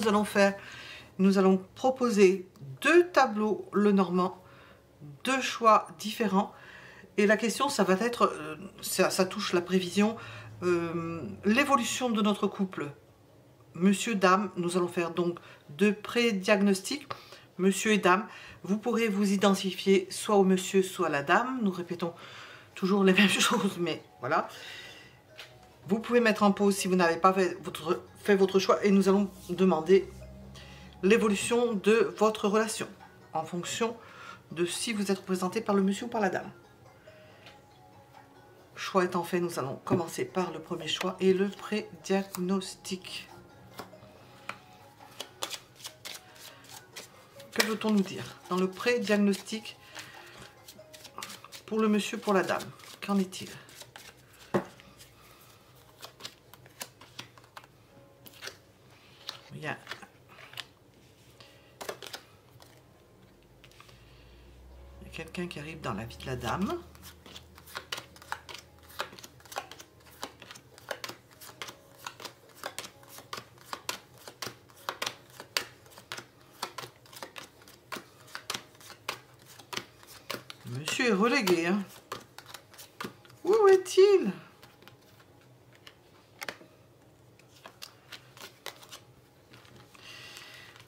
nous allons faire, nous allons proposer 2 tableaux Lenormand, 2 choix différents. Et la question, ça va être, ça touche la prévision, l'évolution de notre couple. Monsieur, dame, nous allons faire donc 2 pré-diagnostics, monsieur et dame. Vous pourrez vous identifier soit au monsieur, soit à la dame. Nous répétons toujours les mêmes choses, mais voilà. Vous pouvez mettre en pause si vous n'avez pas fait votre choix et nous allons demander l'évolution de votre relation en fonction de si vous êtes représenté par le monsieur ou par la dame. Choix étant fait, nous allons commencer par le premier choix et le pré-diagnostic. Que veut-on nous dire dans le pré-diagnostic pour le monsieur, pour la dame? Qu'en est-il? Il y a quelqu'un qui arrive dans la vie de la dame. Monsieur est relégué, hein. Où est-il?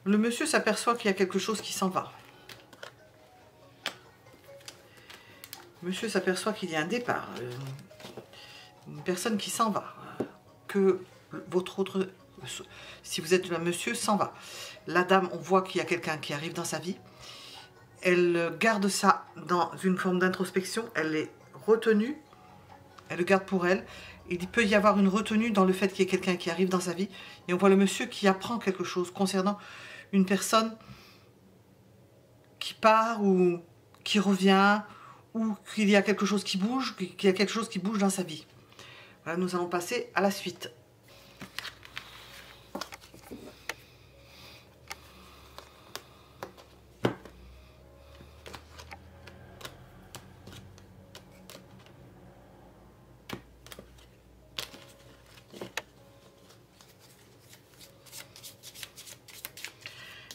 Le monsieur s'aperçoit qu'il y a quelque chose qui s'en va. Monsieur s'aperçoit qu'il y a un départ, une personne qui s'en va, que votre autre, si vous êtes un monsieur, s'en va. La dame, on voit qu'il y a quelqu'un qui arrive dans sa vie. Elle garde ça dans une forme d'introspection, elle est retenue, elle le garde pour elle. Il peut y avoir une retenue dans le fait qu'il y ait quelqu'un qui arrive dans sa vie. Et on voit le monsieur qui apprend quelque chose concernant une personne qui part ou qui revient, ou qu'il y a quelque chose qui bouge, qu'il y a quelque chose qui bouge dans sa vie. Voilà, nous allons passer à la suite.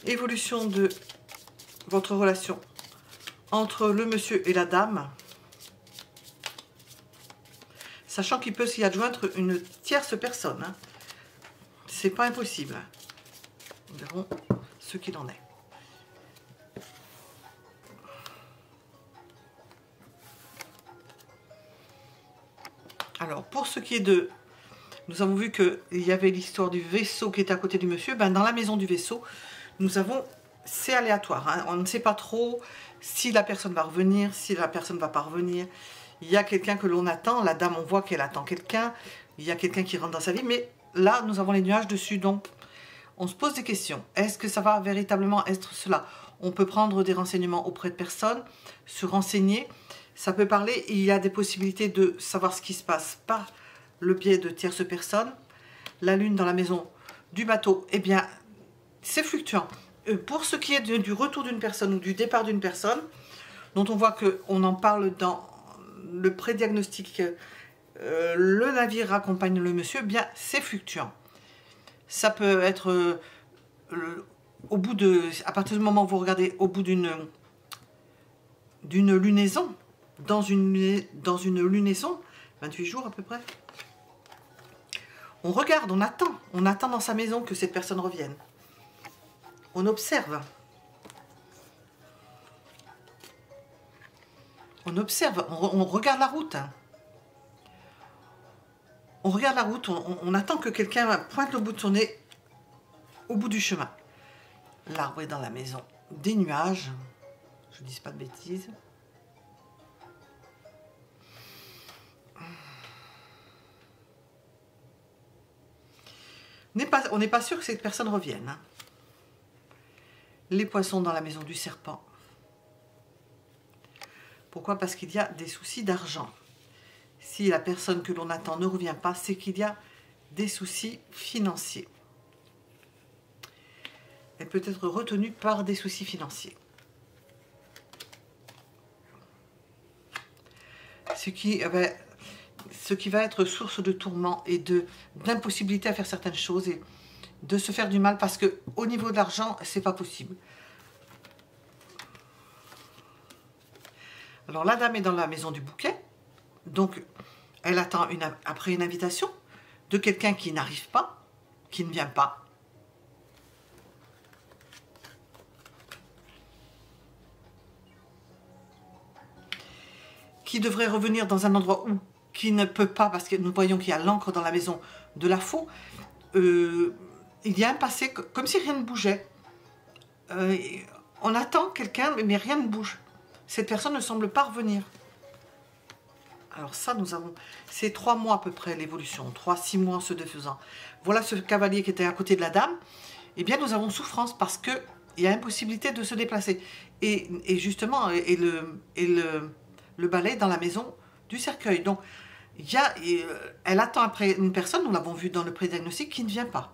Évolution de votre relation entre le monsieur et la dame, sachant qu'il peut s'y adjoindre une tierce personne. Hein. C'est pas impossible. Nous verrons ce qu'il en est. Alors, pour ce qui est de... Nous avons vu qu'il y avait l'histoire du vaisseau qui était à côté du monsieur. Ben, dans la maison du vaisseau, nous avons... C'est aléatoire. Hein. On ne sait pas trop si la personne va revenir, si la personne ne va pas revenir. Il y a quelqu'un que l'on attend. La dame, on voit qu'elle attend quelqu'un. Il y a quelqu'un qui rentre dans sa vie. Mais là, nous avons les nuages dessus. Donc, on se pose des questions. Est-ce que ça va véritablement être cela? On peut prendre des renseignements auprès de personnes, se renseigner. Ça peut parler. Il y a des possibilités de savoir ce qui se passe par le biais de tierces personnes. La lune dans la maison du bateau, eh bien, c'est fluctuant. Pour ce qui est du retour d'une personne ou du départ d'une personne, dont on voit qu'on en parle dans le pré-diagnostic, le navire accompagne le monsieur, eh bien c'est fluctuant. Ça peut être au bout de, à partir du moment où vous regardez au bout d'une lunaison, dans une lunaison, 28 jours à peu près, on regarde, on attend dans sa maison que cette personne revienne. On observe. On observe, on regarde la route. On regarde la route, on attend que quelqu'un pointe le bout de son nez au bout du chemin. L'arbre est dans la maison. Des nuages, je ne dis pas de bêtises. On n'est pas sûr que cette personne revienne. Hein. Les poissons dans la maison du serpent. Pourquoi? Parce qu'il y a des soucis d'argent. Si la personne que l'on attend ne revient pas, c'est qu'il y a des soucis financiers. Elle peut être retenue par des soucis financiers. Ce qui va être source de tourments et d'impossibilité à faire certaines choses et de se faire du mal parce que au niveau de l'argent, c'est pas possible. Alors la dame est dans la maison du bouquet, donc elle attend après une invitation de quelqu'un qui n'arrive pas, qui ne vient pas. Qui devrait revenir dans un endroit où qui ne peut pas, parce que nous voyons qu'il y a l'encre dans la maison de la faux. Il y a un passé comme si rien ne bougeait. On attend quelqu'un, mais rien ne bouge. Cette personne ne semble pas revenir. Alors ça, nous avons... C'est 3 mois à peu près l'évolution, 3-6 mois ce défaisant. Voilà ce cavalier qui était à côté de la dame. Eh bien, nous avons souffrance parce qu'il y a impossibilité de se déplacer. Et justement, le balai dans la maison du cercueil. Donc, elle attend après une personne, nous l'avons vu dans le pré-diagnostic, qui ne vient pas,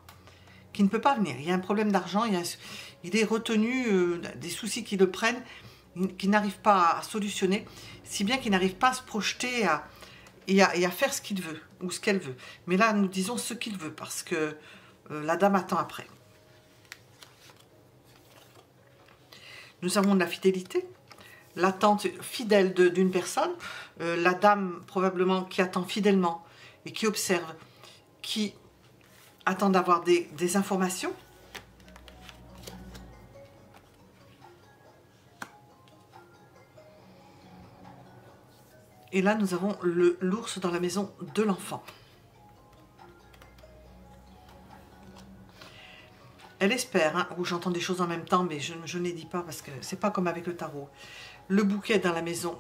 qui ne peut pas venir. Il y a un problème d'argent, il est retenu, des soucis qui le prennent, qui n'arrive pas à solutionner, si bien qu'il n'arrive pas à se projeter et à faire ce qu'il veut, ou ce qu'elle veut. Mais là, nous disons ce qu'il veut, parce que la dame attend après. Nous avons de la fidélité, l'attente fidèle d'une personne, la dame probablement qui attend fidèlement et qui observe, qui attend d'avoir des informations. Et là, nous avons l'ours dans la maison de l'enfant. Elle espère, hein, ou j'entends des choses en même temps, mais je ne les dis pas parce que c'est pas comme avec le tarot. Le bouquet dans la maison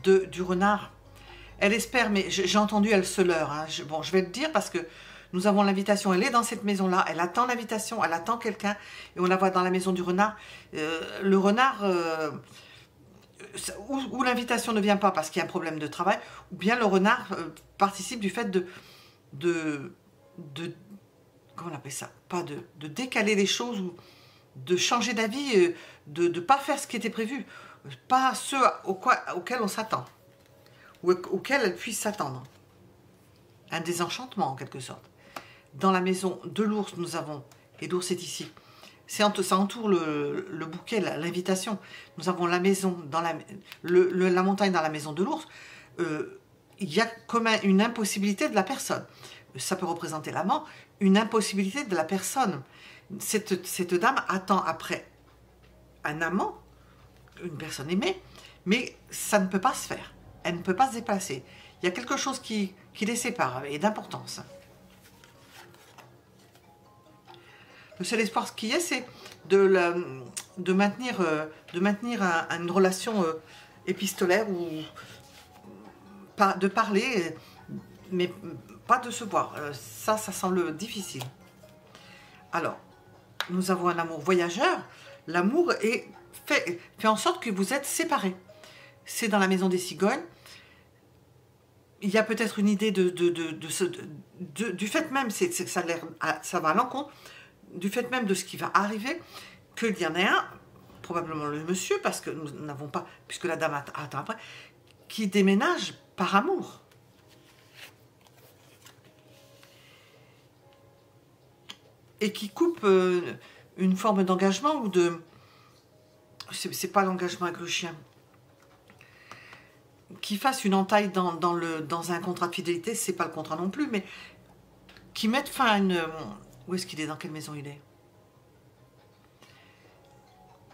du renard. Elle espère, mais j'ai entendu, elle se leurre. Hein. Bon, je vais le dire parce que nous avons l'invitation. Elle est dans cette maison-là. Elle attend l'invitation. Elle attend quelqu'un. Et on la voit dans la maison du renard. Le renard, ou l'invitation ne vient pas parce qu'il y a un problème de travail, ou bien le renard participe du fait de comment on appelle ça? Pas de décaler les choses ou de changer d'avis, de ne pas faire ce qui était prévu. Pas ce auquel on s'attend, ou auquel elle puisse s'attendre. Un désenchantement en quelque sorte. Dans la maison de l'ours, nous avons, et l'ours est ici, ça entoure le bouquet, l'invitation. Nous avons la maison, la montagne dans la maison de l'ours. Il y a comme une impossibilité de la personne. Ça peut représenter l'amant, une impossibilité de la personne. Cette dame attend après un amant, une personne aimée, mais ça ne peut pas se faire. Elle ne peut pas se déplacer. Il y a quelque chose qui les sépare et d'importance. Le seul espoir qu'il y ait, c'est de maintenir une relation épistolaire ou de parler, mais pas de se voir. Ça semble difficile. Alors, nous avons un amour voyageur. L'amour fait en sorte que vous êtes séparés. C'est dans la maison des cigognes. Il y a peut-être une idée du fait même, ça va à l'encontre, du fait même de ce qui va arriver, qu'il y en a un, probablement le monsieur, parce que nous n'avons pas, puisque la dame attend après, qui déménage par amour. Et qui coupe une forme d'engagement ou de... C'est pas l'engagement avec le chien. Qui fasse une entaille dans un contrat de fidélité, c'est pas le contrat non plus, mais qui mette fin à une... Où est-ce qu'il est? Dans quelle maison il est?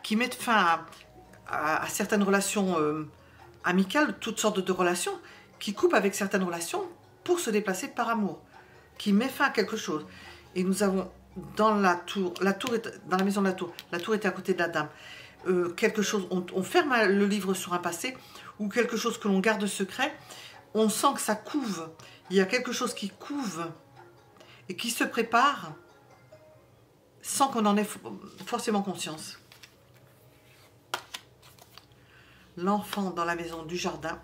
Qui mette fin à certaines relations amicales, toutes sortes de relations, qui coupe avec certaines relations pour se déplacer par amour, qui met fin à quelque chose. Et nous avons dans la tour est dans la maison de la tour était à côté de la dame. Quelque chose, on ferme le livre sur un passé, ou quelque chose que l'on garde secret, on sent que ça couve. Il y a quelque chose qui couve et qui se prépare sans qu'on en ait forcément conscience. L'enfant dans la maison du jardin.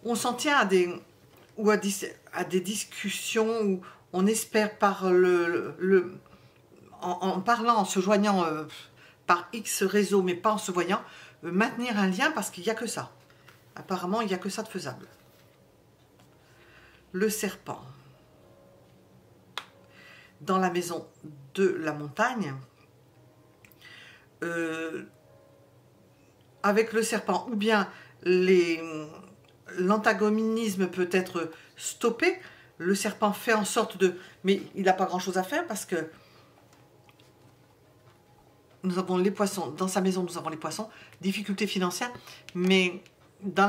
On s'en tient à des discussions où on espère par en parlant, en se joignant par X réseau, mais pas en se voyant, maintenir un lien parce qu'il n'y a que ça. Apparemment, il n'y a que ça de faisable. Le serpent. dans la maison de la montagne, avec le serpent, ou bien l'antagonisme peut être stoppé. Le serpent fait en sorte de... Mais il n'a pas grand-chose à faire parce que nous avons les poissons. Dans sa maison, nous avons les poissons. Difficultés financières. Mais dans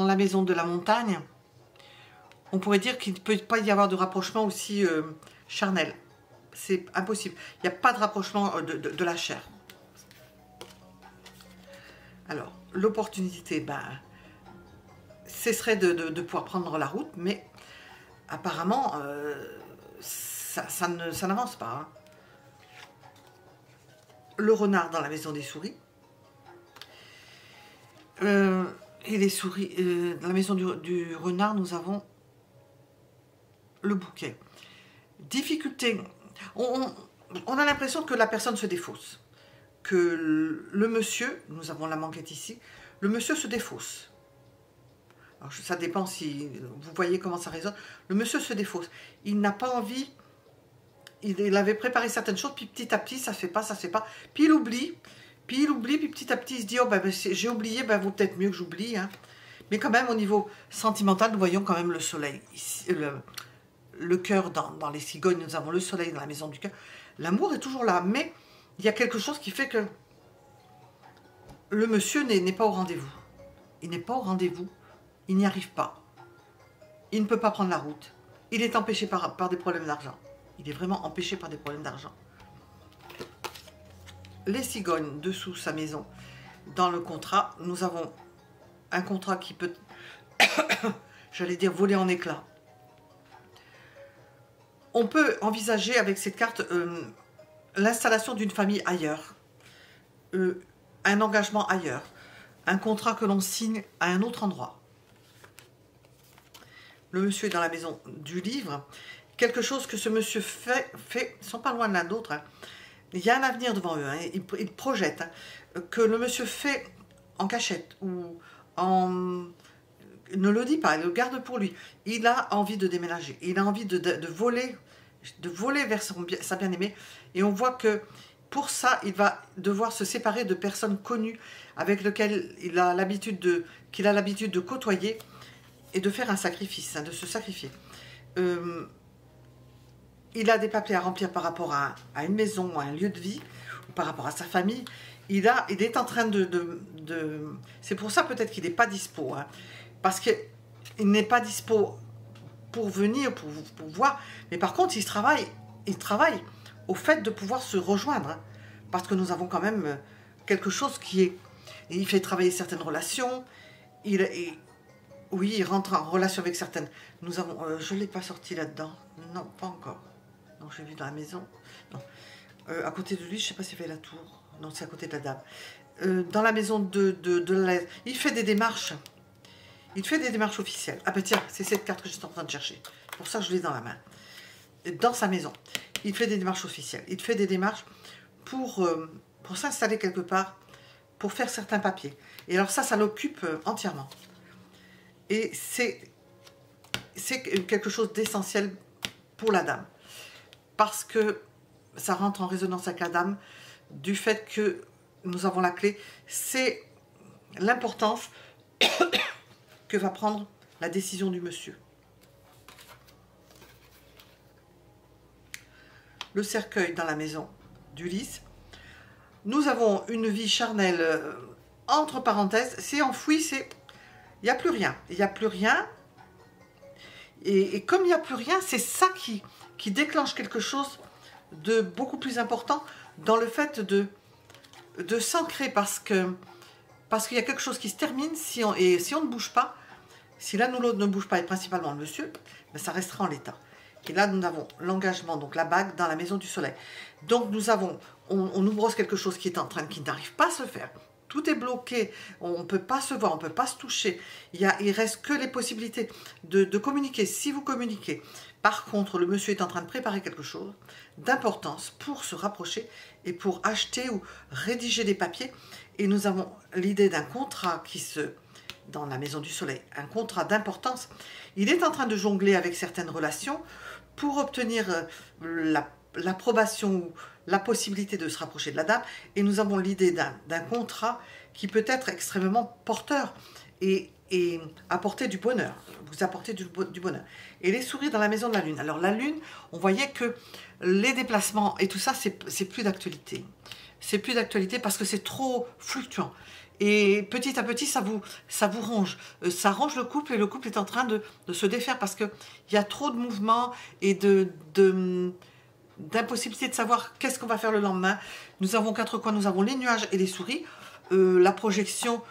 la maison de la montagne, on pourrait dire qu'il ne peut pas y avoir de rapprochement aussi charnel. C'est impossible. Il n'y a pas de rapprochement de la chair. Alors, l'opportunité, ben, ce serait de pouvoir prendre la route, mais apparemment, ça n'avance pas. Hein. Le renard dans la maison des souris. Et les souris, dans la maison du renard, nous avons le bouquet. Difficulté. On a l'impression que la personne se défausse. Que le monsieur, nous avons la manquette ici, le monsieur se défausse. Alors, ça dépend si vous voyez comment ça résonne. Le monsieur se défausse. Il n'a pas envie, il avait préparé certaines choses, puis petit à petit, ça se fait pas, ça se fait pas. Puis il oublie, puis petit à petit, il se dit, oh ben, j'ai oublié, ben vaut peut-être mieux que j'oublie. Hein. Mais quand même, au niveau sentimental, nous voyons quand même le soleil. Ici, le cœur dans les cigognes, nous avons le soleil dans la maison du cœur. L'amour est toujours là, mais il y a quelque chose qui fait que le monsieur n'est pas au rendez-vous. Il n'est pas au rendez-vous. Il n'y arrive pas. Il ne peut pas prendre la route. Il est empêché par des problèmes d'argent. Il est vraiment empêché par des problèmes d'argent. Les cigognes dessous sa maison, dans le contrat, nous avons un contrat qui peut, j'allais dire, voler en éclats. On peut envisager avec cette carte l'installation d'une famille ailleurs, un engagement ailleurs, un contrat que l'on signe à un autre endroit. Le monsieur est dans la maison du livre. Quelque chose que ce monsieur fait, ils ne sont pas loin de l'un d'autre. Hein. Il y a un avenir devant eux. Hein. Il projette hein, que le monsieur fait en cachette ou en... Il ne le dit pas, il le garde pour lui. Il a envie de déménager. Il a envie de voler vers sa bien-aimée. Et on voit que pour ça, il va devoir se séparer de personnes connues avec lesquelles il a l'habitude de côtoyer. Et de faire un sacrifice, hein, de se sacrifier. Il a des papiers à remplir par rapport à une maison, à un lieu de vie, ou par rapport à sa famille. Il est en train c'est pour ça peut-être qu'il n'est pas dispo. Hein, parce qu'il n'est pas dispo pour venir, pour voir. Mais par contre, il travaille au fait de pouvoir se rejoindre. Hein, parce que nous avons quand même quelque chose qui est... Il fait travailler certaines relations. Oui, il rentre en relation avec certaines. Nous avons, je ne l'ai pas sorti là-dedans. Non, pas encore. Non, j'ai vu dans la maison. Non. À côté de lui, je ne sais pas s'il fait la tour. Non, c'est à côté de la dame. Dans la maison de la... Il fait des démarches. Il fait des démarches officielles. Ah ben tiens, c'est cette carte que j'étais en train de chercher. C'est pour ça que je l'ai dans la main. Dans sa maison. Il fait des démarches officielles. Il fait des démarches pour s'installer quelque part, pour faire certains papiers. Et alors ça l'occupe entièrement. Et c'est quelque chose d'essentiel pour la dame. Parce que ça rentre en résonance avec la dame du fait que nous avons la clé. C'est l'importance que va prendre la décision du monsieur. Le cercueil dans la maison d'Ulysse. Nous avons une vie charnelle, entre parenthèses, c'est enfoui, c'est... Il n'y a plus rien. Il n'y a plus rien. Et comme il n'y a plus rien, c'est ça qui déclenche quelque chose de beaucoup plus important dans le fait de s'ancrer parce qu'il y a quelque chose qui se termine si on ne bouge pas, si l'un ou l'autre ne bouge pas, et principalement le monsieur, ben ça restera en l'état. Et là, nous avons l'engagement, donc la bague dans la maison du soleil. Donc nous avons, on nous brosse quelque chose qui n'arrive pas à se faire. Tout est bloqué, on ne peut pas se voir, on ne peut pas se toucher. Il reste que les possibilités de communiquer. Si vous communiquez, par contre, le monsieur est en train de préparer quelque chose d'importance pour se rapprocher et pour acheter ou rédiger des papiers. Et nous avons l'idée d'un contrat dans la maison du soleil, un contrat d'importance. Il est en train de jongler avec certaines relations pour obtenir l'approbation ou la possibilité de se rapprocher de la dame. Et nous avons l'idée d'un contrat qui peut être extrêmement porteur et apporter du bonheur, vous apporter du bonheur. Et les sourires dans la maison de la lune. Alors la lune, on voyait que les déplacements et tout ça, c'est plus d'actualité. C'est plus d'actualité parce que c'est trop fluctuant. Et petit à petit, ça vous ronge. Ça ronge le couple et le couple est en train de se défaire parce qu'il y a trop de mouvements et d'impossibilité de savoir qu'est-ce qu'on va faire le lendemain. Nous avons quatre coins, nous avons les nuages et les souris. La projection,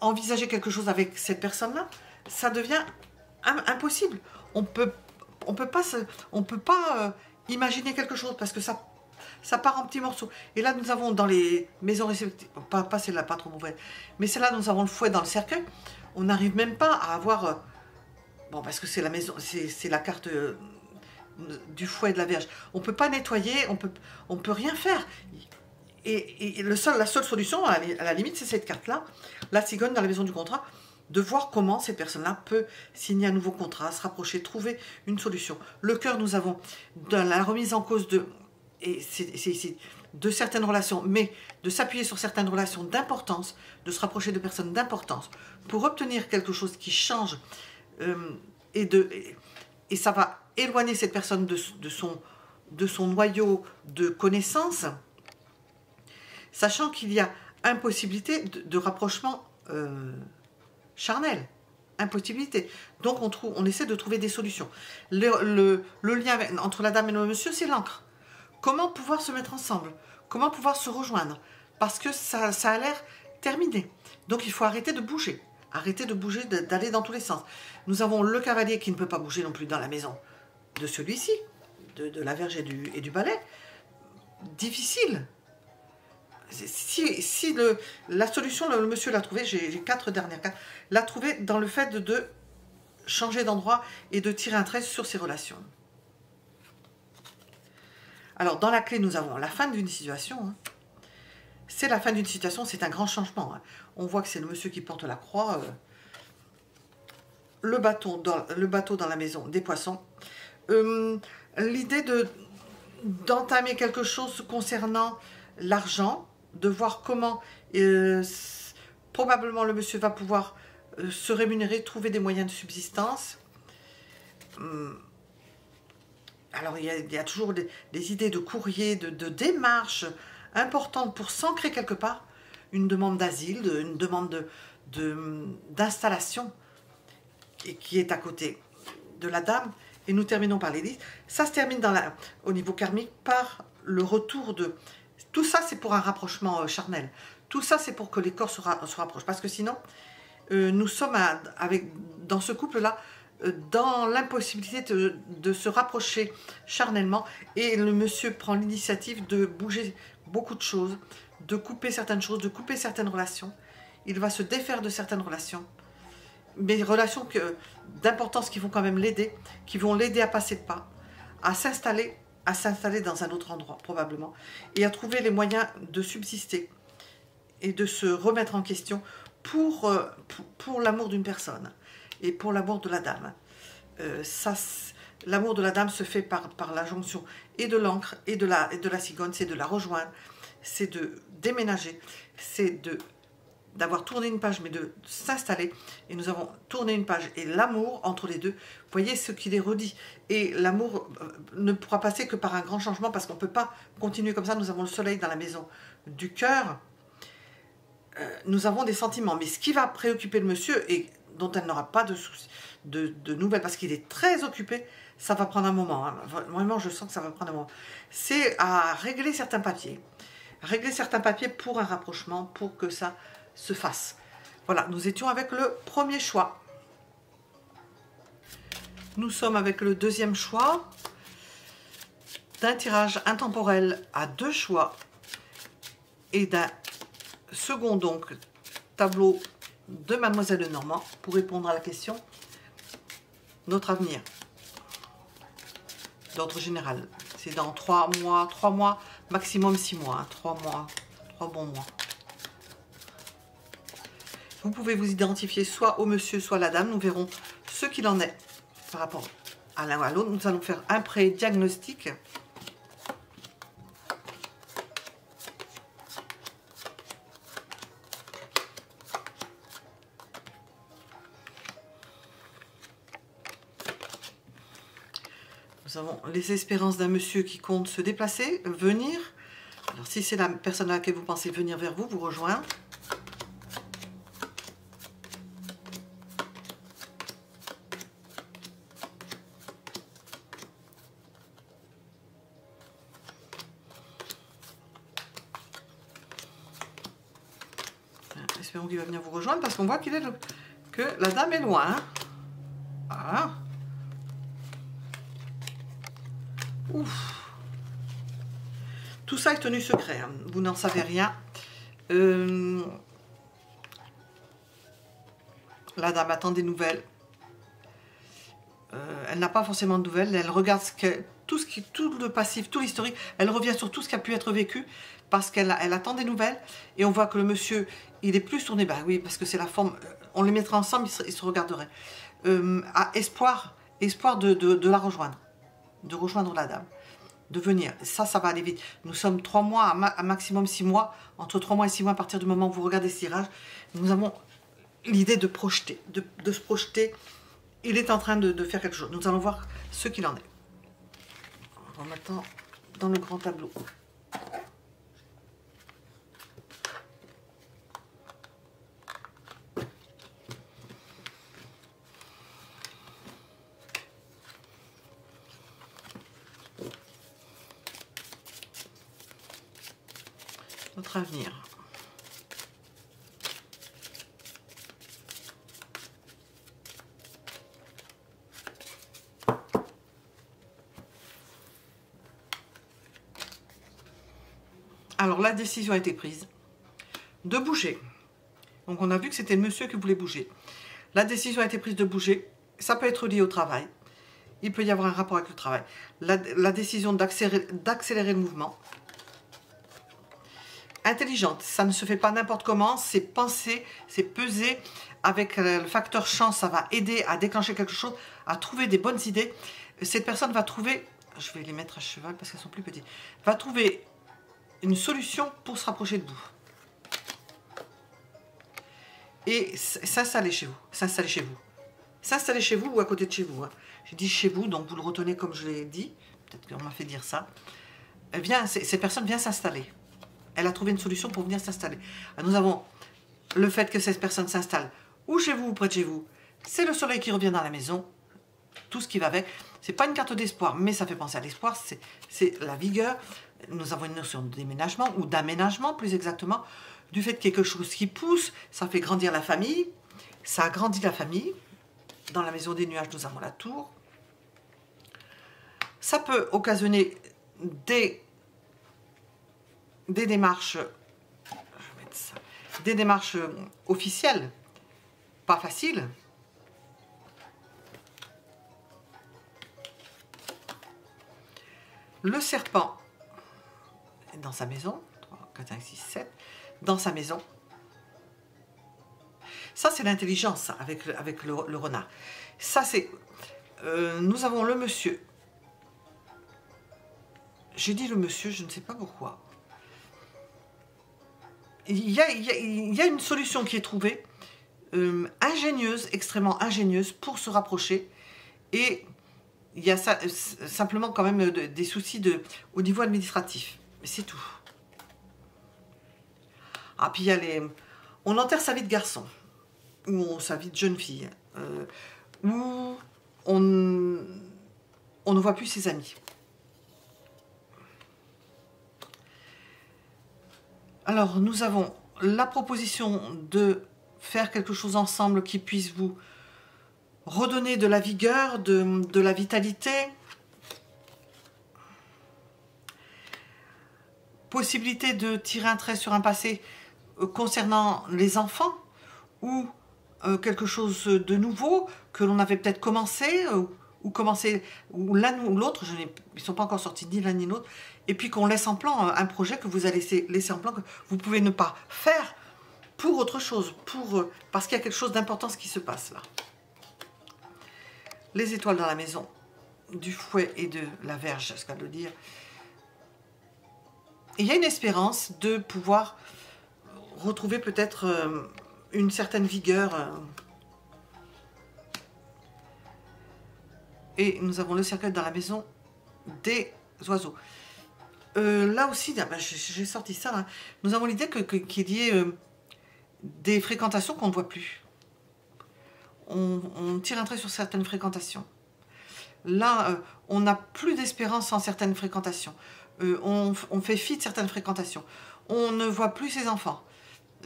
envisager quelque chose avec cette personne-là, ça devient impossible. On peut pas imaginer quelque chose parce que ça part en petits morceaux. Et là, nous avons dans les maisons réceptives, pas celle-là, pas trop mauvaise, mais celle-là, nous avons le fouet dans le cercueil. On n'arrive même pas à avoir... bon, parce que c'est la maison, c'est la carte du fouet de la Vierge. On ne peut pas nettoyer, on peut rien faire. Et la seule solution, à la limite, c'est cette carte-là, la cigogne dans la maison du contrat, de voir comment cette personne-là peut signer un nouveau contrat, se rapprocher, trouver une solution. Le cœur, nous avons dans la remise en cause de certaines relations, mais de s'appuyer sur certaines relations d'importance, de se rapprocher de personnes d'importance, pour obtenir quelque chose qui change, et ça va éloigner cette personne de son noyau de connaissances, sachant qu'il y a impossibilité de rapprochement charnel. Impossibilité. Donc on essaie de trouver des solutions. Le lien entre la dame et le monsieur, c'est l'encre. Comment pouvoir se mettre ensemble? Comment pouvoir se rejoindre? Parce que ça a l'air terminé. Donc il faut arrêter de bouger. Arrêter de bouger, d'aller dans tous les sens. Nous avons le cavalier qui ne peut pas bouger non plus dans la maison de celui-ci, de la Vierge et du Balai. Difficile. Si la solution, le monsieur l'a trouvée, j'ai 4 dernières cartes, l'a trouvée dans le fait de changer d'endroit et de tirer un trait sur ses relations. Alors, dans la clé, nous avons la fin d'une situation. Hein. C'est la fin d'une situation, c'est un grand changement. Hein. On voit que c'est le monsieur qui porte la croix. Le bateau dans la maison des poissons. L'idée d'entamer quelque chose concernant l'argent, de voir comment probablement le monsieur va pouvoir se rémunérer, trouver des moyens de subsistance. Alors, il y a toujours des idées de courrier, de démarches importantes pour s'ancrer quelque part. Une demande d'asile, une demande d'installation qui est à côté de la dame. Et nous terminons par l'Élise. Ça se termine au niveau karmique par le retour de... Tout ça, c'est pour un rapprochement charnel. Tout ça, c'est pour que les corps se rapprochent. Parce que sinon, nous sommes dans ce couple-là, dans l'impossibilité de se rapprocher charnellement, et le monsieur prend l'initiative de bouger beaucoup de choses, de couper certaines choses, de couper certaines relations. Il va se défaire de certaines relations, mais relations d'importance qui vont quand même l'aider, qui vont l'aider à passer le pas, à s'installer dans un autre endroit probablement, et à trouver les moyens de subsister et de se remettre en question pour l'amour d'une personne. Et pour l'amour de la dame. L'amour de la dame se fait par la jonction et de l'encre et de la cigogne, c'est de la rejoindre, c'est de déménager, c'est d'avoir tourné une page, mais de s'installer. Et nous avons tourné une page. Et l'amour entre les deux, vous voyez ce qu'il est redit. Et l'amour ne pourra passer que par un grand changement, parce qu'on ne peut pas continuer comme ça. Nous avons le soleil dans la maison du cœur. Nous avons des sentiments. Mais ce qui va préoccuper le monsieur, et dont elle n'aura pas de nouvelles, parce qu'il est très occupé, ça va prendre un moment. Hein. Vraiment, je sens que ça va prendre un moment. C'est à régler certains papiers. Régler certains papiers pour un rapprochement, pour que ça se fasse. Voilà, nous étions avec le premier choix. Nous sommes avec le deuxième choix d'un tirage intemporel à 2 choix et d'un second donc tableau de Mademoiselle Lenormand pour répondre à la question notre avenir d'ordre général. C'est dans 3 mois, maximum 6 mois, hein, 3 mois, 3 bons mois. Vous pouvez vous identifier soit au monsieur, soit à la dame. Nous verrons ce qu'il en est par rapport à l'un ou à l'autre. Nous allons faire un pré-diagnostic. Nous avons les espérances d'un monsieur qui compte se déplacer, venir. Alors si c'est la personne à laquelle vous pensez venir vers vous, vous rejoindre. Espérons qu'il va venir vous rejoindre parce qu'on voit que la dame est loin. Hein. Voilà. Ouf. Tout ça est tenu secret, hein. Vous n'en savez rien. La dame attend des nouvelles. Elle n'a pas forcément de nouvelles. Elle regarde tout le passif, tout l'historique. Elle revient sur tout ce qui a pu être vécu parce qu'elle attend des nouvelles. Et on voit que le monsieur, il est plus tourné. Bah oui, parce que c'est la forme. On les mettrait ensemble, ils se regarderaient. À espoir de la rejoindre, de rejoindre la dame. De venir. Ça va aller vite. Nous sommes 3 mois, à maximum 6 mois. Entre 3 mois et 6 mois, à partir du moment où vous regardez ce tirage, nous avons l'idée de projeter, de se projeter. Il est en train de faire quelque chose. Nous allons voir ce qu'il en est. On va maintenant dans le grand tableau. Notre avenir. Alors la décision a été prise de bouger. Donc on a vu que c'était le monsieur qui voulait bouger. La décision a été prise de bouger. Ça peut être lié au travail. Il peut y avoir un rapport avec le travail. La décision d'accélérer le mouvement. Intelligente, ça ne se fait pas n'importe comment, c'est penser, c'est peser. Avec le facteur chance, ça va aider à déclencher quelque chose, à trouver des bonnes idées. Cette personne va trouver, je vais les mettre à cheval parce qu'elles sont plus petites, va trouver une solution pour se rapprocher de vous. Et s'installer chez vous, s'installer chez vous. S'installer chez vous ou à côté de chez vous. Hein. J'ai dit chez vous, donc vous le retenez comme je l'ai dit. Peut-être qu'on m'a fait dire ça. Cette personne vient s'installer. Elle a trouvé une solution pour venir s'installer. Nous avons le fait que cette personne s'installe ou chez vous ou près de chez vous. C'est le soleil qui revient dans la maison. Tout ce qui va avec. Ce n'est pas une carte d'espoir, mais ça fait penser à l'espoir. C'est la vigueur. Nous avons une notion de déménagement ou d'aménagement, plus exactement. Du fait qu'il y a quelque chose qui pousse, ça fait grandir la famille. Ça agrandit la famille. Dans la maison des nuages, nous avons la tour. Ça peut occasionner des démarches, des démarches officielles, pas faciles. Le serpent est dans sa maison, 3, 4, 5, 6, 7, dans sa maison. Ça, c'est l'intelligence avec le renard. Ça, c'est... nous avons le monsieur. J'ai dit le monsieur, je ne sais pas pourquoi. Il y a une solution qui est trouvée, ingénieuse, extrêmement ingénieuse, pour se rapprocher. Et il y a simplement quand même des soucis au niveau administratif. Mais c'est tout. Ah, puis il y a les... On enterre sa vie de garçon, ou sa vie de jeune fille, où on ne voit plus ses amis. Alors, nous avons la proposition de faire quelque chose ensemble qui puisse vous redonner de la vigueur, de la vitalité. Possibilité de tirer un trait sur un passé concernant les enfants ou quelque chose de nouveau que l'on avait peut-être commencé ou l'un ou l'autre, ils ne sont pas encore sortis ni l'un ni l'autre, et puis qu'on laisse en plan un projet que vous allez laisser en plan, que vous pouvez ne pas faire pour autre chose, parce qu'il y a quelque chose d'important qui se passe là. Les étoiles dans la maison, du fouet et de la verge, c'est ce qu'à le dire. Il y a une espérance de pouvoir retrouver peut-être une certaine vigueur. Et nous avons le cercueil dans la maison des oiseaux. Là aussi, ben, j'ai sorti ça. Hein. Nous avons l'idée qu'il y ait des fréquentations qu'on ne voit plus. On tire un trait sur certaines fréquentations. Là, on n'a plus d'espérance en certaines fréquentations. On fait fi de certaines fréquentations. On ne voit plus ses enfants.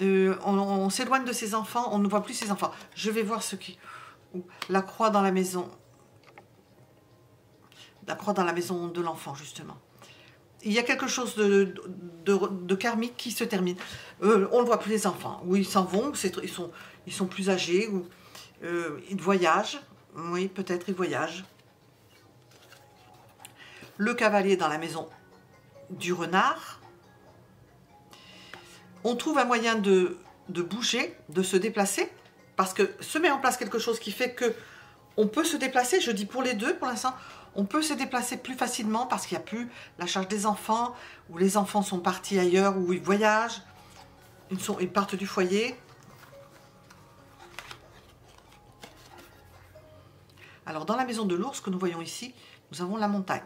On s'éloigne de ses enfants, on ne voit plus ses enfants. Je vais voir ce qui... La croix dans la maison. La croix dans la maison de l'enfant, justement. Il y a quelque chose de karmique qui se termine. On ne voit plus les enfants. Oui, ils s'en vont, ils sont plus âgés, ou ils voyagent. Oui, peut-être ils voyagent. Le cavalier dans la maison du renard. On trouve un moyen de bouger, de se déplacer, parce que se met en place quelque chose qui fait que on peut se déplacer, je dis pour les deux pour l'instant, on peut se déplacer plus facilement parce qu'il n'y a plus la charge des enfants, ou les enfants sont partis ailleurs, ou ils voyagent, ils partent du foyer. Alors dans la maison de l'ours que nous voyons ici, nous avons la montagne.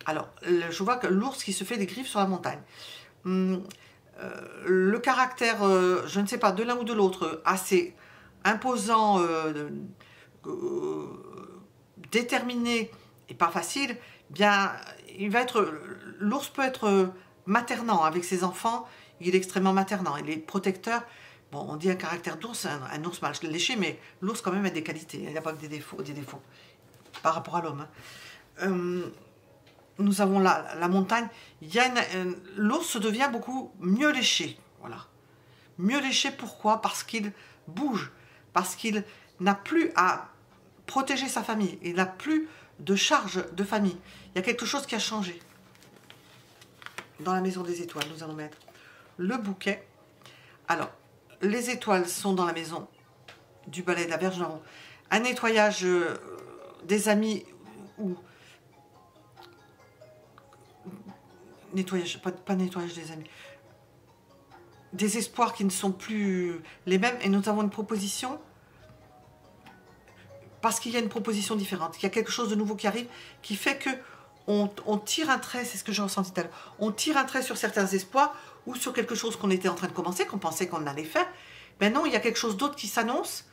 Alors je vois que l'ours qui se fait des griffes sur la montagne. Le caractère, je ne sais pas, de l'un ou de l'autre, assez imposant, déterminé et pas facile, bien, l'ours peut être maternant avec ses enfants, il est extrêmement maternant, il est protecteur. Bon, on dit un caractère d'ours, un ours mal léché, mais l'ours quand même a des qualités, il n'a pas que des défauts par rapport à l'homme. Hein. Nous avons la montagne, l'ours devient beaucoup mieux léché, voilà. Mieux léché, pourquoi? Parce qu'il bouge, parce qu'il n'a plus à protéger sa famille, il n'a plus de charge de famille. Il y a quelque chose qui a changé. Dans la maison des étoiles, nous allons mettre le bouquet. Alors, les étoiles sont dans la maison du balai de la Vierge. Nous avons un nettoyage des amis ou... Nettoyage, pas nettoyage des amis, des espoirs qui ne sont plus les mêmes, et nous avons une proposition, parce qu'il y a une proposition différente, qu'il y a quelque chose de nouveau qui arrive, qui fait que on tire un trait, c'est ce que j'ai ressenti tout à l'heure, on tire un trait sur certains espoirs, ou sur quelque chose qu'on était en train de commencer, qu'on pensait qu'on allait faire. Ben non, il y a quelque chose d'autre qui s'annonce,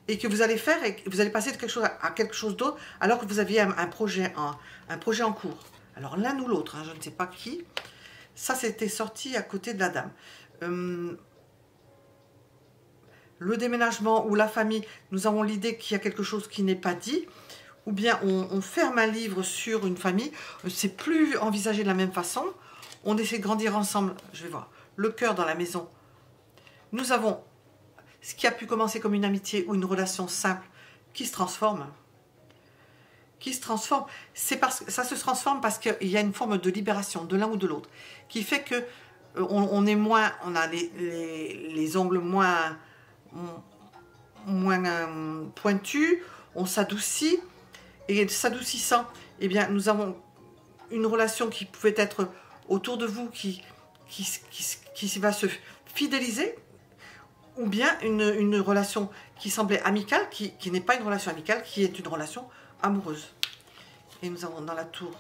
et que vous allez faire, et que vous allez passer de quelque chose à quelque chose d'autre, alors que vous aviez un projet en cours. Alors l'un ou l'autre, hein, je ne sais pas qui. Ça, c'était sorti à côté de la dame. Le déménagement ou la famille, nous avons l'idée qu'il y a quelque chose qui n'est pas dit. Ou bien on ferme un livre sur une famille. C'est plus envisagé de la même façon. On essaie de grandir ensemble. Je vais voir. Le cœur dans la maison. Nous avons ce qui a pu commencer comme une amitié ou une relation simple qui se transforme. C'est parce que ça se transforme parce qu'il y a une forme de libération de l'un ou de l'autre qui fait que on a les ongles moins pointus, on s'adoucit, et s'adoucissant, eh bien nous avons une relation qui pouvait être autour de vous qui va se fidéliser, ou bien une relation qui semblait amicale, qui n'est pas une relation amicale, qui est une relation amoureuse. Et nous avons dans la tour,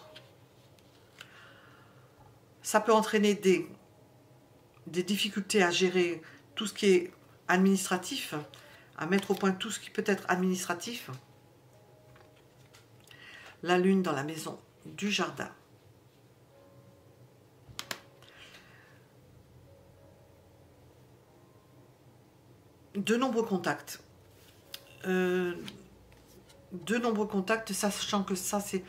ça peut entraîner des difficultés à gérer tout ce qui est administratif, à mettre au point tout ce qui peut être administratif. La lune dans la maison du jardin. De nombreux contacts. Sachant que ça, c'est...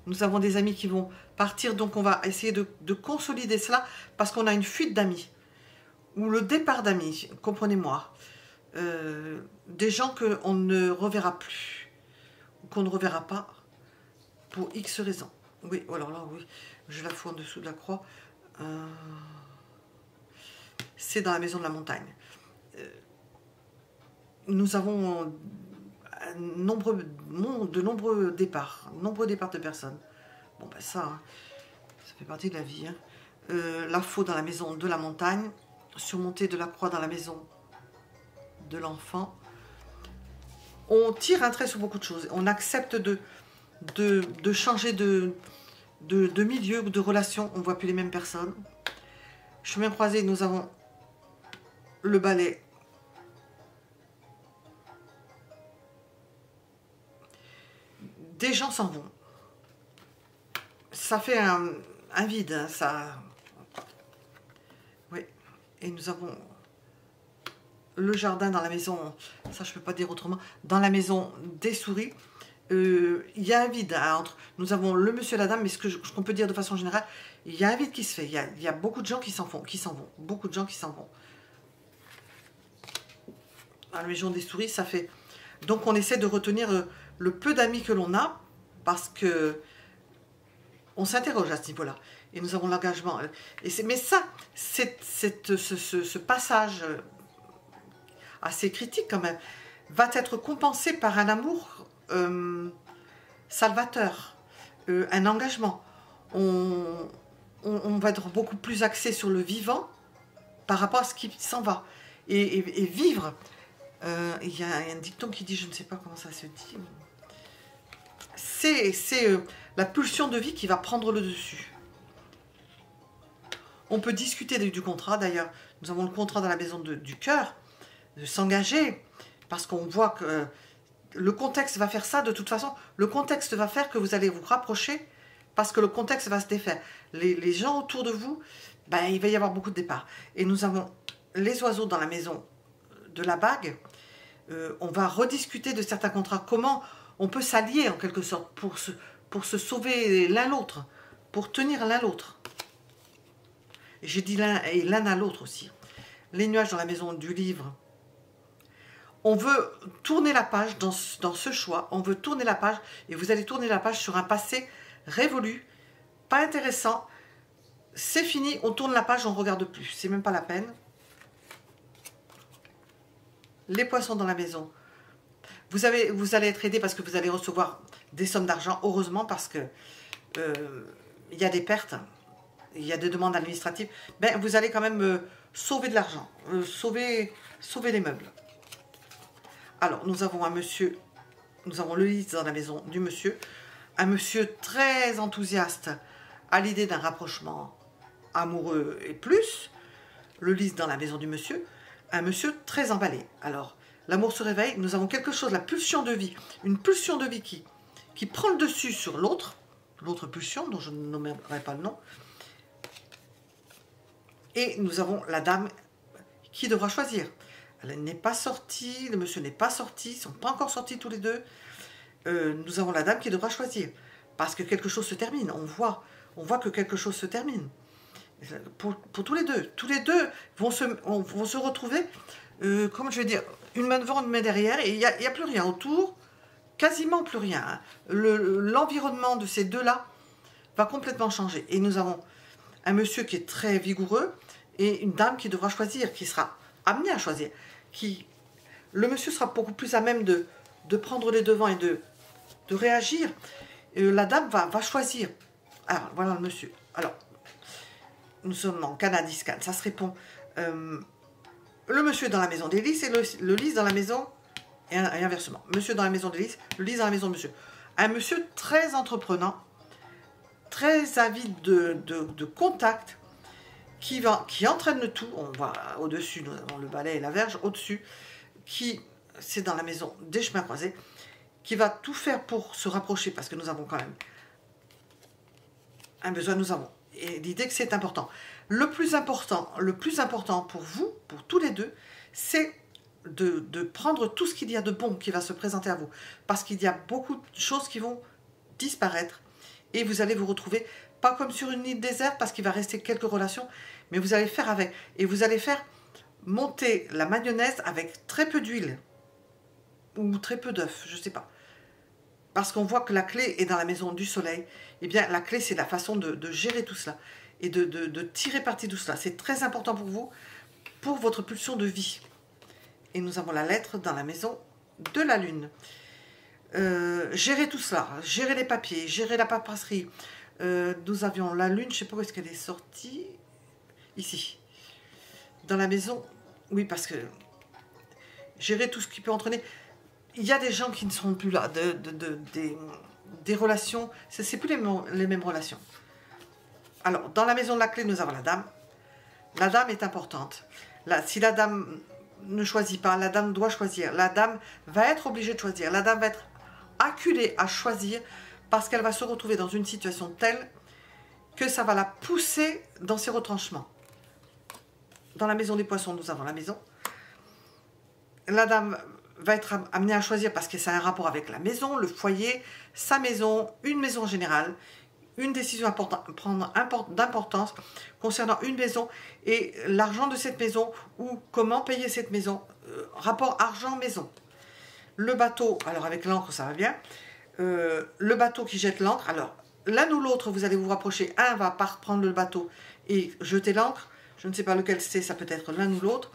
Nous avons des amis qui vont partir, donc on va essayer de consolider cela, parce qu'on a une fuite d'amis, ou le départ d'amis, comprenez-moi. Des gens qu'on ne reverra plus, qu'on ne reverra pas, pour X raisons. Oui, alors là, oui, je la fous en dessous de la croix. C'est dans la maison de la montagne. Nous avons de nombreux départs de personnes. Bon, ben ça, hein, ça fait partie de la vie. Hein. La faux dans la maison de la montagne, surmonter de la croix dans la maison de l'enfant. On tire un trait sur beaucoup de choses. On accepte de changer de milieu ou de relation. On ne voit plus les mêmes personnes. Chemin croisé, nous avons le balai. Des gens s'en vont. Ça fait un vide, hein, ça. Oui. Et nous avons le jardin dans la maison, ça je ne peux pas dire autrement, dans la maison des souris. Il y a un vide hein, entre. Nous avons le monsieur et la dame, mais ce qu'on peut dire de façon générale, il y a un vide qui se fait. Il y a beaucoup de gens qui s'en vont. Beaucoup de gens qui s'en vont. Dans la maison des souris, ça fait. Donc on essaie de retenir le peu d'amis que l'on a, parce que on s'interroge à ce niveau-là. Et nous avons l'engagement. Mais ça, ce passage assez critique quand même, va être compensé par un amour salvateur, un engagement. On va être beaucoup plus axé sur le vivant par rapport à ce qui s'en va. Et vivre, il y a un dicton qui dit, je ne sais pas comment ça se dit, c'est la pulsion de vie qui va prendre le dessus. On peut discuter du contrat, d'ailleurs, nous avons le contrat dans la maison du cœur, de s'engager, parce qu'on voit que le contexte va faire ça, de toute façon, le contexte va faire que vous allez vous rapprocher, parce que le contexte va se défaire. Les gens autour de vous, ben, il va y avoir beaucoup de départs. Et nous avons les oiseaux dans la maison de la bague, on va rediscuter de certains contrats, comment on peut s'allier en quelque sorte pour se sauver l'un l'autre, pour tenir l'un l'autre. J'ai dit l'un et l'un à l'autre aussi. Les nuages dans la maison du livre. On veut tourner la page dans ce choix. On veut tourner la page et vous allez tourner la page sur un passé révolu, pas intéressant. C'est fini, on tourne la page, on ne regarde plus. C'est même pas la peine. Les poissons dans la maison. Vous allez être aidé parce que vous allez recevoir des sommes d'argent, heureusement, parce que il y a des pertes, il y a des demandes administratives. Ben, vous allez quand même sauver de l'argent, sauver les meubles. Alors, nous avons un monsieur, nous avons le lys dans la maison du monsieur, un monsieur très enthousiaste à l'idée d'un rapprochement amoureux et plus, le lys dans la maison du monsieur, un monsieur très emballé. Alors, l'amour se réveille, nous avons quelque chose, la pulsion de vie, une pulsion de vie qui prend le dessus sur l'autre pulsion, dont je ne nommerai pas le nom, et nous avons la dame qui devra choisir. Elle n'est pas sortie, le monsieur n'est pas sorti, ils ne sont pas encore sortis tous les deux. Nous avons la dame qui devra choisir, parce que quelque chose se termine, on voit que quelque chose se termine. Pour tous les deux vont se retrouver, comment je vais dire, une main devant, une main derrière, et il n'y a plus rien autour, quasiment plus rien. Hein. L'environnement de ces deux-là va complètement changer. Et nous avons un monsieur qui est très vigoureux, et une dame qui devra choisir, qui sera amenée à choisir. Le monsieur sera beaucoup plus à même de prendre les devants et de réagir. La dame va choisir. Alors, voilà le monsieur. Alors, nous sommes en Canadiscan, ça se répond. Le monsieur dans la maison des lys et le lys dans la maison, et inversement. Monsieur dans la maison des lys, le lys dans la maison de monsieur. Un monsieur très entreprenant, très avide de contact, qui entraîne le tout. On voit au-dessus, nous avons le balai et la verge, au-dessus, c'est dans la maison des chemins croisés, qui va tout faire pour se rapprocher, parce que nous avons quand même un besoin, nous avons. Et l'idée que c'est important. Le plus important pour vous, pour tous les deux, c'est de prendre tout ce qu'il y a de bon qui va se présenter à vous. Parce qu'il y a beaucoup de choses qui vont disparaître. Et vous allez vous retrouver, pas comme sur une île déserte, parce qu'il va rester quelques relations, mais vous allez faire avec. Et vous allez faire monter la mayonnaise avec très peu d'huile. Ou très peu d'œufs, je ne sais pas. Parce qu'on voit que la clé est dans la maison du soleil. Eh bien, la clé, c'est la façon de gérer tout cela. Et de tirer parti de tout cela. C'est très important pour vous, pour votre pulsion de vie. Et nous avons la lettre dans la maison de la lune. gérer tout cela, gérer les papiers, gérer la paperasserie. Nous avions la lune, je ne sais pas où est-ce qu'elle est sortie, ici, dans la maison. Oui, parce que gérer tout ce qui peut entraîner. Il y a des gens qui ne seront plus là, des relations, c'est plus les mêmes relations. Alors, dans la maison de la clé, nous avons la dame. La dame est importante. Là, si la dame ne choisit pas, la dame doit choisir. La dame va être obligée de choisir. La dame va être acculée à choisir parce qu'elle va se retrouver dans une situation telle que ça va la pousser dans ses retranchements. Dans la maison des poissons, nous avons la maison. La dame va être amenée à choisir parce que ça a un rapport avec la maison, le foyer, sa maison, une maison générale, une décision à prendre d'importance concernant une maison et l'argent de cette maison ou comment payer cette maison, rapport argent-maison. Le bateau, alors avec l'ancre ça va bien, le bateau qui jette l'ancre, alors l'un ou l'autre vous allez vous rapprocher, un va prendre le bateau et jeter l'ancre, je ne sais pas lequel c'est, ça peut être l'un ou l'autre.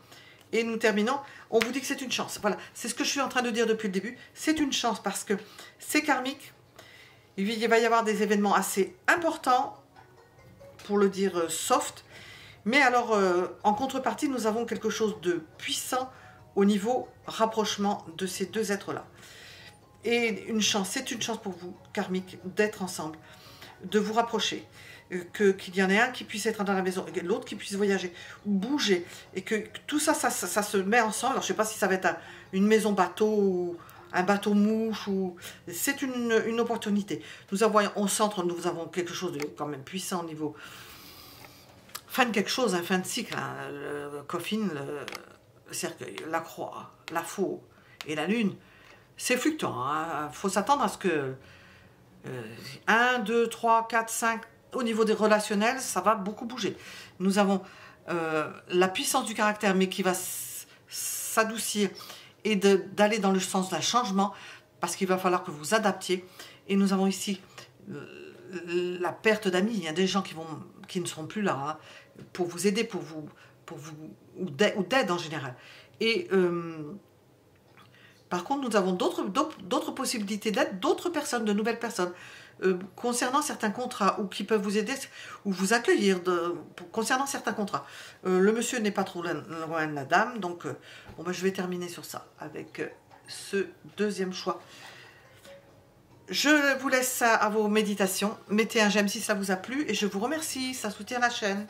Et nous terminons, on vous dit que c'est une chance. Voilà, c'est ce que je suis en train de dire depuis le début. C'est une chance parce que c'est karmique. Il va y avoir des événements assez importants, pour le dire soft. Mais alors, en contrepartie, nous avons quelque chose de puissant au niveau rapprochement de ces deux êtres-là. Et une chance, c'est une chance pour vous, karmique, d'être ensemble, de vous rapprocher. Qu'il y en ait un qui puisse être dans la maison et l'autre qui puisse voyager ou bouger et que tout ça, ça se met ensemble. Alors je ne sais pas si ça va être une maison bateau ou un bateau mouche ou c'est une opportunité. Nous avons quelque chose de quand même puissant au niveau fin de quelque chose, un fin de cycle, hein, le coffin, le cercueil, la croix, la faux et la lune. C'est fluctuant, hein. Faut s'attendre à ce que 1, 2, 3, 4, 5 au niveau des relationnels, ça va beaucoup bouger. Nous avons la puissance du caractère, mais qui va s'adoucir et d'aller dans le sens d'un changement, parce qu'il va falloir que vous adaptiez. Et nous avons ici la perte d'amis. Il y a des gens qui ne seront plus là, hein, pour vous aider, ou d'aide en général. Et par contre, nous avons d'autres possibilités d'aide, d'autres personnes, de nouvelles personnes. Concernant certains contrats ou qui peuvent vous aider ou vous accueillir concernant certains contrats. Le monsieur n'est pas trop loin de la dame, donc bon, ben, je vais terminer sur ça avec ce deuxième choix. Je vous laisse à vos méditations. Mettez un j'aime si ça vous a plu et je vous remercie, ça soutient la chaîne.